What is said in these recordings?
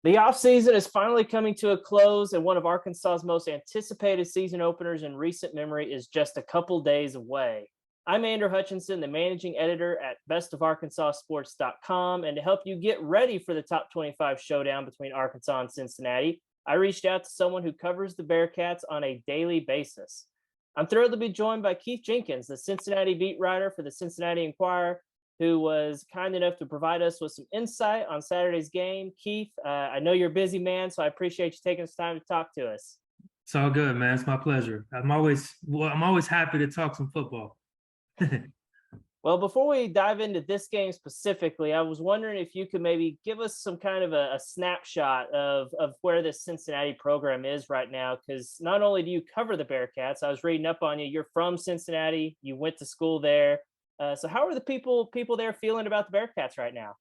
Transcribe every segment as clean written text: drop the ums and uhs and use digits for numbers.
The offseason is finally coming to a close, and one of Arkansas's most anticipated season openers in recent memory is just a couple days away. I'm Andrew Hutchinson, the managing editor at bestofarkansassports.com, and to help you get ready for the top 25 showdown between Arkansas and Cincinnati, I reached out to someone who covers the Bearcats on a daily basis. I'm thrilled to be joined by Keith Jenkins, the Cincinnati beat writer for the Cincinnati Enquirer, who was kind enough to provide us with some insight on Saturday's game. Keith, I know you're a busy man, so I appreciate you taking some time to talk to us. It's all good, man. It's my pleasure. I'm always happy to talk some football. Well, before we dive into this game specifically, I was wondering if you could maybe give us some kind of a snapshot of where this Cincinnati program is right now. Because not only do you cover the Bearcats, I was reading up on you. You're from Cincinnati. You went to school there. So how are the people there feeling about the Bearcats right now?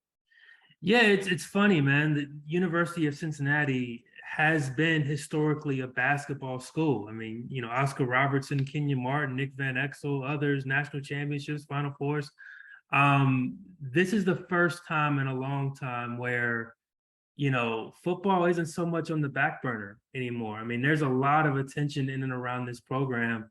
Yeah, it's funny, man. The University of Cincinnati has been historically a basketball school. I mean, Oscar Robertson, Kenyon Martin, Nick Van Exel, others, national championships, Final Fours. This is the first time in a long time where football isn't so much on the back burner anymore. I mean, there's a lot of attention in and around this program.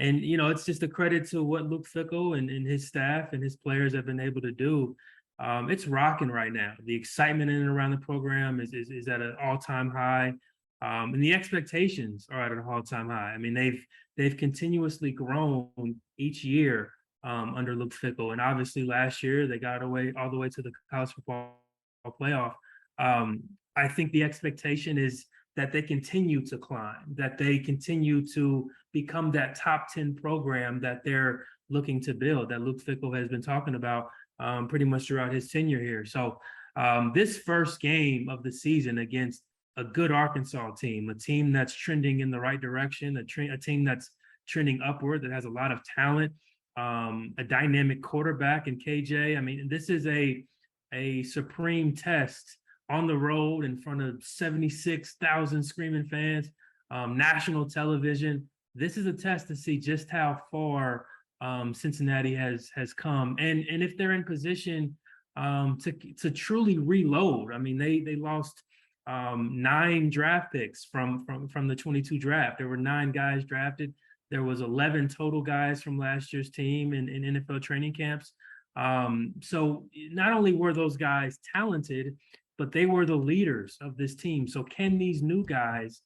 And, it's just a credit to what Luke Fickell and his staff and his players have been able to do. It's rocking right now. The excitement in and around the program is at an all-time high. And the expectations are at an all-time high. I mean, they've continuously grown each year under Luke Fickell. And obviously last year they got away all the way to the college football playoff. I think the expectation is that they continue to climb, that they continue to become that top 10 program that they're looking to build, that Luke Fickell has been talking about pretty much throughout his tenure here. So this first game of the season against a good Arkansas team, a team that's trending in the right direction, a team that's trending upward, that has a lot of talent, a dynamic quarterback in KJ. I mean, this is a supreme test on the road in front of 76,000 screaming fans, national television. This is a test to see just how far Cincinnati has come, and if they're in position to truly reload. I mean, they lost 9 draft picks from the 22 draft. There were 9 guys drafted. There was 11 total guys from last year's team in NFL training camps. So not only were those guys talented, but they were the leaders of this team. So can these new guys,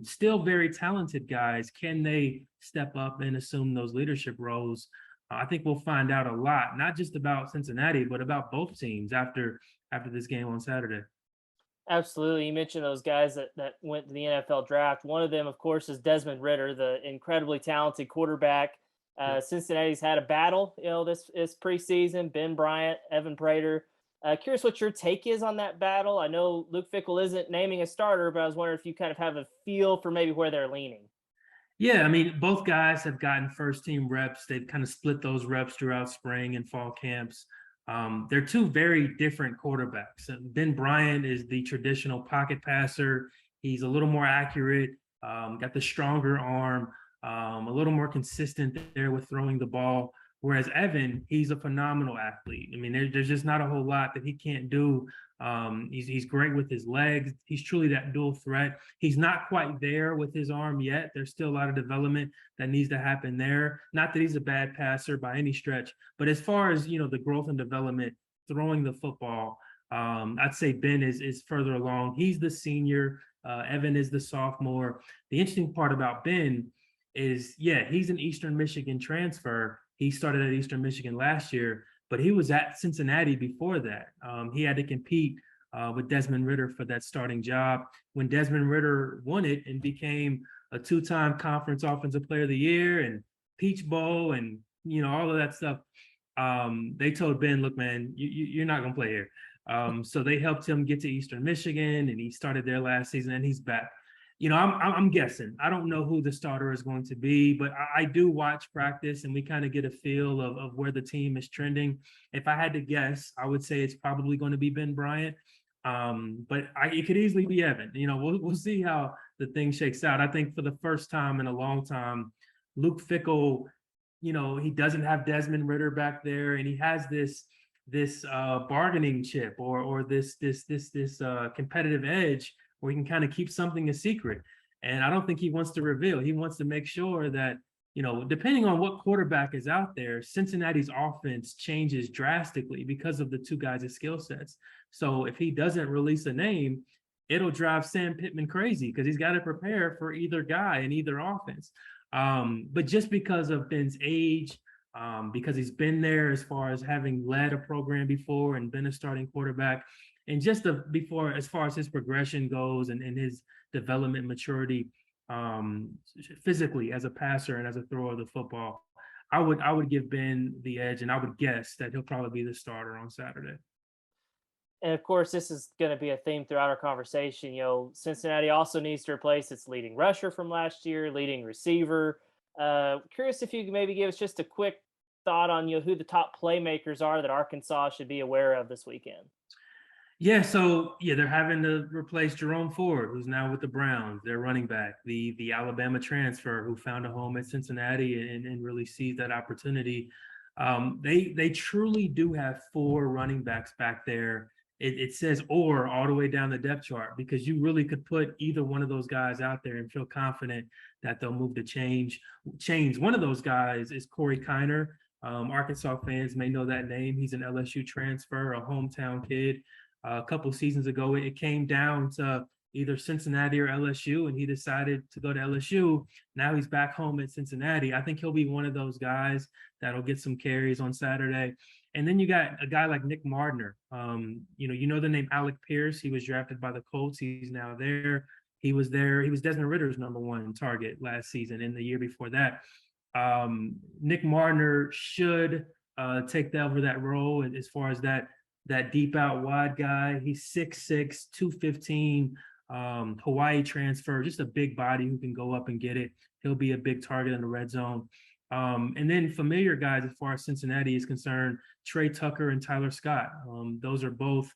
still very talented guys, can they step up and assume those leadership roles? I think we'll find out a lot, not just about Cincinnati, but about both teams after this game on Saturday. Absolutely. You mentioned those guys that went to the NFL draft. One of them, of course, is Desmond Ritter, the incredibly talented quarterback. Cincinnati's had a battle, this preseason. Ben Bryant, Evan Prater. Curious what your take is on that battle. I know Luke Fickell isn't naming a starter, but I was wondering if you kind of have a feel for maybe where they're leaning. Yeah, I mean, both guys have gotten first team reps. They've kind of split those reps throughout spring and fall camps. They're two very different quarterbacks. Ben Bryant is the traditional pocket passer. He's a little more accurate, got the stronger arm, a little more consistent there with throwing the ball. Whereas Evan, he's a phenomenal athlete. I mean, there's just not a whole lot that he can't do. He's great with his legs. He's truly that dual threat. He's not quite there with his arm yet. There's still a lot of development that needs to happen there. Not that he's a bad passer by any stretch, but as far as the growth and development, throwing the football, I'd say Ben is further along. He's the senior. Evan is the sophomore. The interesting part about Ben is, yeah, he's an Eastern Michigan transfer. He started at Eastern Michigan last year, but he was at Cincinnati before that. He had to compete with Desmond Ritter for that starting job. When Desmond Ritter won it and became a 2-time conference offensive player of the year and Peach Bowl and all of that stuff, they told Ben, look, man, you're not going to play here. So they helped him get to Eastern Michigan, and he started there last season, and he's back. I'm guessing. I don't know who the starter is going to be, but I do watch practice, and we kind of get a feel of where the team is trending. If I had to guess, I would say it's probably going to be Ben Bryant, but it could easily be Evan. We'll see how the thing shakes out. I think for the first time in a long time, Luke Fickell, he doesn't have Desmond Ritter back there, and he has this this bargaining chip or this competitive edge where he can kind of keep something a secret. And I don't think he wants to reveal. He wants to make sure that, depending on what quarterback is out there, Cincinnati's offense changes drastically because of the two guys' skill sets. So if he doesn't release a name, it'll drive Sam Pittman crazy because he's got to prepare for either guy in either offense. But just because of Ben's age, because he's been there as far as having led a program before and been a starting quarterback, and just before as far as his progression goes and his development maturity physically as a passer and as a thrower of the football, I would give Ben the edge, and I would guess that he'll probably be the starter on Saturday. And of course, this is going to be a theme throughout our conversation. Cincinnati also needs to replace its leading rusher from last year, leading receiver. Curious if you could maybe give us just a quick thought on who the top playmakers are that Arkansas should be aware of this weekend. Yeah, so they're having to replace Jerome Ford, who's now with the Browns, their running back, the Alabama transfer who found a home at Cincinnati and really seized that opportunity. They truly do have 4 running backs back there. It says "or" all the way down the depth chart, because you really could put either one of those guys out there and feel confident that they'll move the chains. One of those guys is Corey Kiner. Arkansas fans may know that name. He's an LSU transfer, a hometown kid. A couple seasons ago, it came down to either Cincinnati or LSU, and he decided to go to LSU. Now he's back home at Cincinnati. I think he'll be one of those guys that'll get some carries on Saturday. And then you got a guy like Nick Mardner. You know the name Alec Pierce. He was drafted by the Colts. He's now there. He was there. He was Desmond Ritter's #1 target last season and the year before that. Nick Mardner should take over that role as far as that deep out wide guy. He's 6'6", 215, Hawaii transfer, just a big body who can go up and get it. He'll be a big target in the red zone. And then familiar guys as far as Cincinnati is concerned, Trey Tucker and Tyler Scott. Those are both,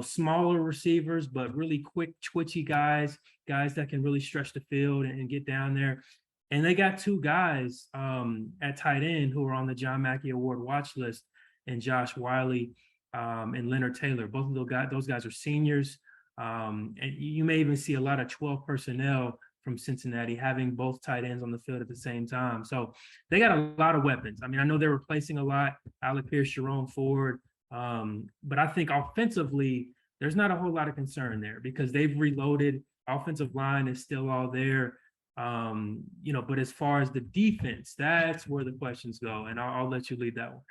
smaller receivers, but really quick, twitchy guys that can really stretch the field and get down there. And they got 2 guys at tight end who are on the John Mackey Award watch list, and Josh Wiley and Leonard Taylor. Both of those guys are seniors. And you may even see a lot of 12 personnel from Cincinnati having both tight ends on the field at the same time. So they got a lot of weapons. I mean, I know they're replacing a lot, Alec Pierce, Jerome Ford, but I think offensively, there's not a whole lot of concern there because they've reloaded. Offensive line is still all there. But as far as the defense, that's where the questions go, and I'll let you lead that one.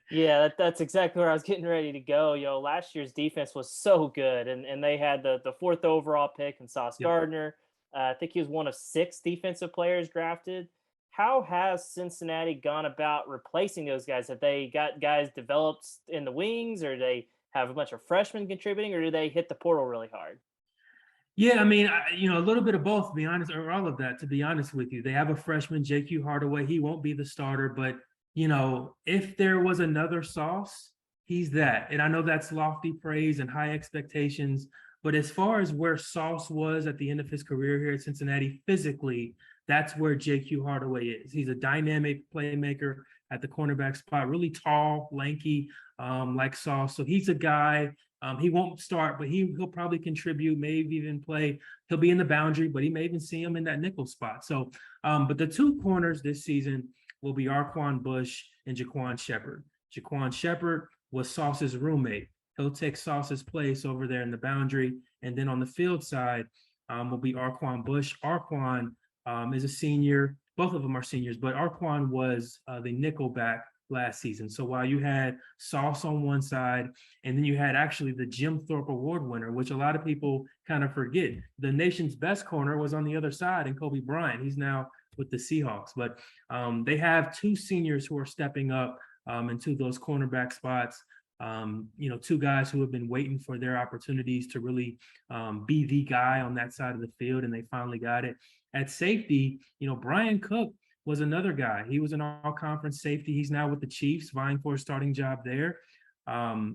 Yeah, that's exactly where I was getting ready to go. Last year's defense was so good, and they had the 4th overall pick in Sauce Gardner. I think he was one of 6 defensive players drafted. How has Cincinnati gone about replacing those guys? Have they got guys developed in the wings, or do they have a bunch of freshmen contributing, or do they hit the portal really hard? Yeah, I mean, a little bit of both, to be honest, or all of that, to be honest with you. They have a freshman, JQ Hardaway. He won't be the starter, but, if there was another Sauce, he's that. And I know that's lofty praise and high expectations, but as far as where Sauce was at the end of his career here at Cincinnati, physically, that's where JQ Hardaway is. He's a dynamic playmaker at the cornerback spot, really tall, lanky, like Sauce. So he's a guy. He won't start, but he'll probably contribute, maybe even play. He'll be in the boundary, but he may even see him in that nickel spot. So, but the 2 corners this season will be Arquan Bush and Jaquan Shepard. Jaquan Shepard was Sauce's roommate. He'll take Sauce's place over there in the boundary. And then on the field side will be Arquan Bush. Arquan is a senior. Both of them are seniors, but Arquan was the nickel back last season. So while you had Sauce on one side, and then you had actually the Jim Thorpe Award winner, which a lot of people kind of forget, the nation's best corner was on the other side, and Kobe Bryant. He's now with the Seahawks. But they have 2 seniors who are stepping up into those cornerback spots. 2 guys who have been waiting for their opportunities to really be the guy on that side of the field, and they finally got it. At safety, Brian Cook was another guy. He was an all-conference safety. He's now with the Chiefs, vying for a starting job there.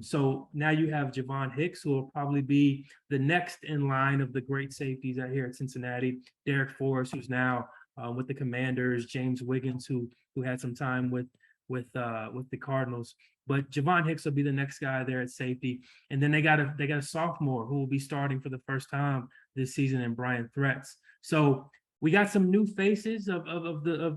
So now you have Javon Hicks, who will probably be the next in line of the great safeties out here at Cincinnati. Derek Forrest, who's now with the Commanders. James Wiggins, who had some time with with the Cardinals. But Javon Hicks will be the next guy there at safety, and then they got a sophomore who will be starting for the first time this season in Brian Threats. So we got some new faces of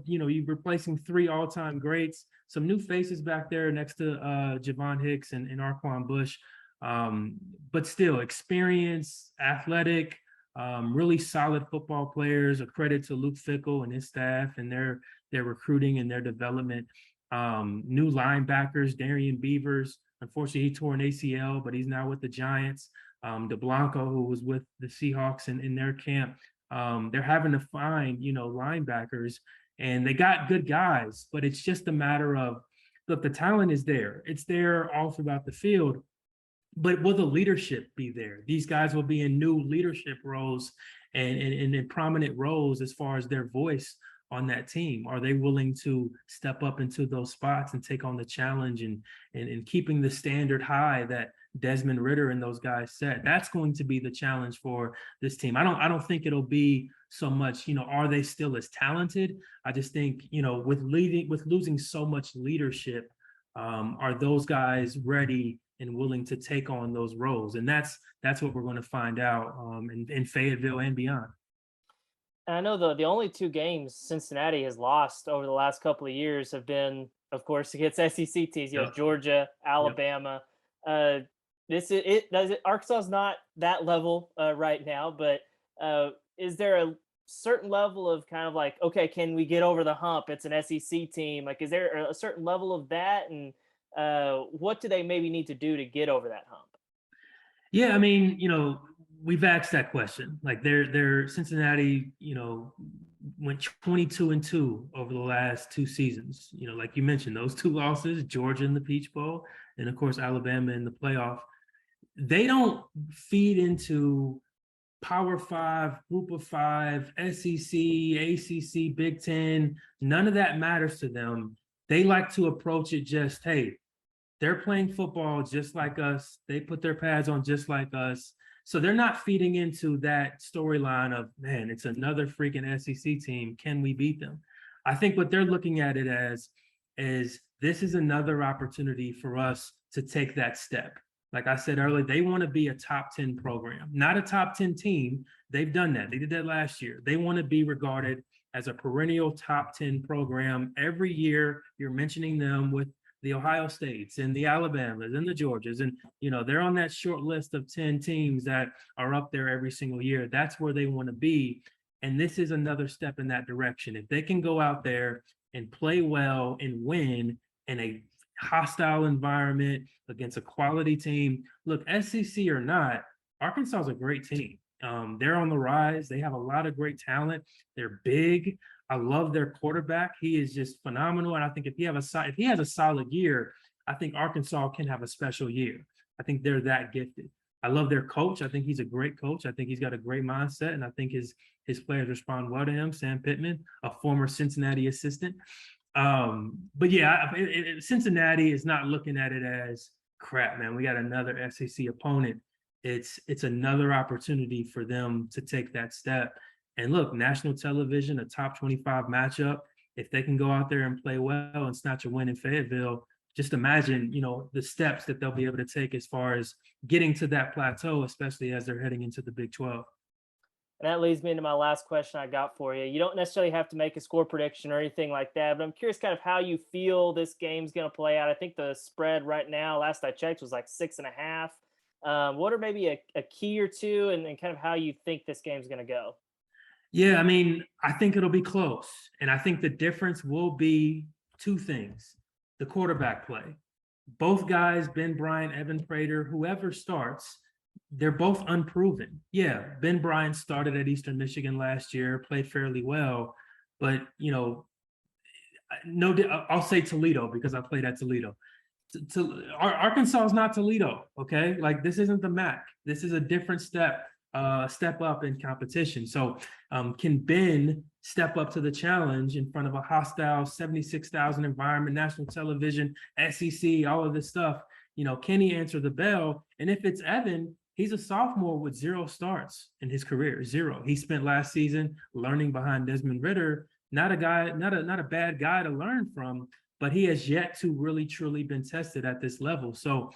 you replacing 3 all-time greats, some new faces back there next to Javon Hicks and Arquan Bush. But still experience, athletic, really solid football players. A credit to Luke Fickell and his staff and their recruiting and their development. New linebackers, Darian Beavers. Unfortunately, he tore an ACL, but he's now with the Giants. DeBlanco, who was with the Seahawks in their camp. They're having to find, linebackers, and they got good guys, but it's just a matter of, look, the talent is there. It's there all throughout the field. But will the leadership be there? These guys will be in new leadership roles and in prominent roles as far as their voice on that team. Are they willing to step up into those spots and take on the challenge and keeping the standard high that Desmond Ridder and those guys set? That's going to be the challenge for this team. I don't think it'll be so much, are they still as talented? I just think, with losing so much leadership, are those guys ready and willing to take on those roles? And that's what we're going to find out in Fayetteville and beyond. And I know the only 2 games Cincinnati has lost over the last couple of years have been, of course, against SEC teams, Yep. Georgia, Alabama. Yep. Arkansas is not that level right now, but is there a certain level of kind of like, okay, can we get over the hump? It's an SEC team. Like, is there a certain level of that? And what do they maybe need to do to get over that hump? Yeah, I mean, we've asked that question. Like they're Cincinnati, went 22-2 over the last 2 seasons. Like you mentioned, those 2 losses, Georgia in the Peach Bowl, and of course Alabama in the playoff. They don't feed into Power 5, Group of 5, SEC, ACC, Big Ten. None of that matters to them. They like to approach it just, hey, they're playing football just like us. They put their pads on just like us. So they're not feeding into that storyline of, man, it's another freaking SEC team. Can we beat them? I think what they're looking at it as is this is another opportunity for us to take that step. Like I said earlier, they want to be a top 10 program, not a top 10 team. They've done that. They did that last year. They want to be regarded as a perennial top 10 program. Every year you're mentioning them with the Ohio States and the Alabamas and the Georgias. And, they're on that short list of 10 teams that are up there every single year. That's where they want to be. And this is another step in that direction. If they can go out there and play well and win in a hostile environment against a quality team, look, SEC or not, Arkansas is a great team. They're on the rise. They have a lot of great talent. They're big. I love their quarterback. He is just phenomenal. And I think if he has a solid year, I think Arkansas can have a special year. I think they're that gifted. I love their coach. I think he's a great coach. I think he's got a great mindset, and I think his players respond well to him. Sam Pittman, a former Cincinnati assistant. But yeah, Cincinnati is not looking at it as crap, man. We got another SEC opponent. It's another opportunity for them to take that step. And look, national television, a top 25 matchup. If they can go out there and play well and snatch a win in Fayetteville, just imagine, the steps that they'll be able to take as far as getting to that plateau, especially as they're heading into the Big 12. And that leads me into my last question I got for you. You don't necessarily have to make a score prediction or anything like that, but I'm curious kind of how you feel this game's going to play out. I think the spread right now, last I checked, was like 6.5. What are maybe a key or two and kind of how you think this game's going to go? Yeah, I mean, I think it'll be close. And I think the difference will be 2 things. The quarterback play. Both guys, Ben Bryant, Evan Prater, whoever starts, they're both unproven. Yeah, Ben Bryant started at Eastern Michigan last year, played fairly well. But, I'll say Toledo because I played at Toledo. Arkansas is not Toledo, okay? Like, this isn't the MAC. This is a different step up in competition. So can Ben step up to the challenge in front of a hostile 76,000 environment, national television, SEC, all of this stuff? Can he answer the bell? And if it's Evan, he's a sophomore with 0 starts in his career, 0. He spent last season learning behind Desmond Ridder, not a bad guy to learn from. but he has yet to really truly been tested at this level. So,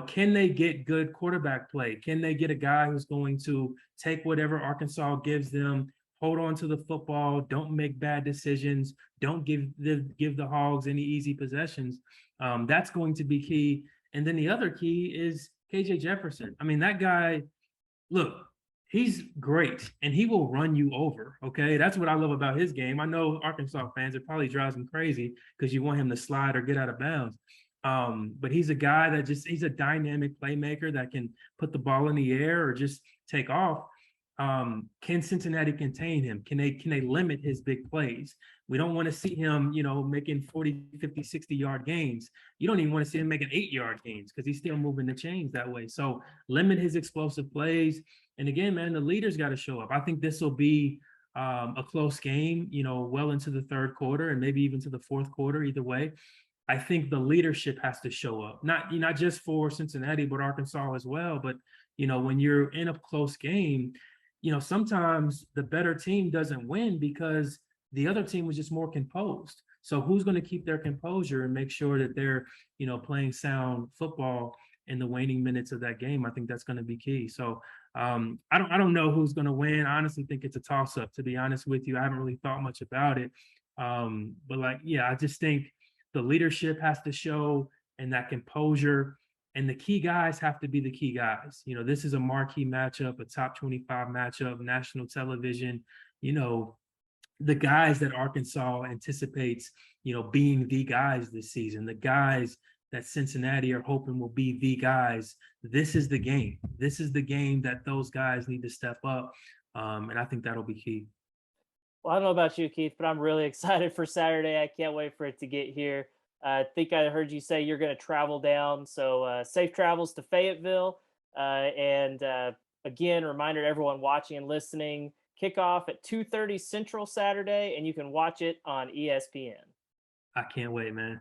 can they get good quarterback play? Can they get a guy who's going to take whatever Arkansas gives them, hold on to the football, don't make bad decisions, don't give the Hogs any easy possessions? That's going to be key. And then the other key is KJ Jefferson. I mean, that guy, look, he's great and he will run you over. Okay. That's what I love about his game. I know Arkansas fans, it probably drives them crazy because you want him to slide or get out of bounds. But he's a guy that he's a dynamic playmaker that can put the ball in the air or just take off. Can Cincinnati contain him? Can they limit his big plays? We don't want to see him, making 40, 50, 60-yard gains. You don't even want to see him making 8-yard gains because he's still moving the chains that way. So limit his explosive plays. And again, man, the leaders got to show up. I think this will be a close game, well into the third quarter and maybe even to the fourth quarter, either way. I think the leadership has to show up, not just for Cincinnati, but Arkansas as well. But, when you're in a close game, sometimes the better team doesn't win because the other team was just more composed. So who's going to keep their composure and make sure that they're, playing sound football in the waning minutes of that game? I think that's going to be key. So I don't know who's going to win. I honestly think it's a toss-up, to be honest with you. I haven't really thought much about it. But I just think the leadership has to show and that composure. And the key guys have to be the key guys. This is a marquee matchup, a top 25 matchup, national television. The guys that Arkansas anticipates, being the guys this season, the guys that Cincinnati are hoping will be the guys. This is the game. This is the game that those guys need to step up. And I think that'll be key. Well, I don't know about you, Keith, but I'm really excited for Saturday. I can't wait for it to get here. I think I heard you say you're going to travel down. So safe travels to Fayetteville. Again, reminder to everyone watching and listening, kickoff at 2:30 Central Saturday, and you can watch it on ESPN. I can't wait, man.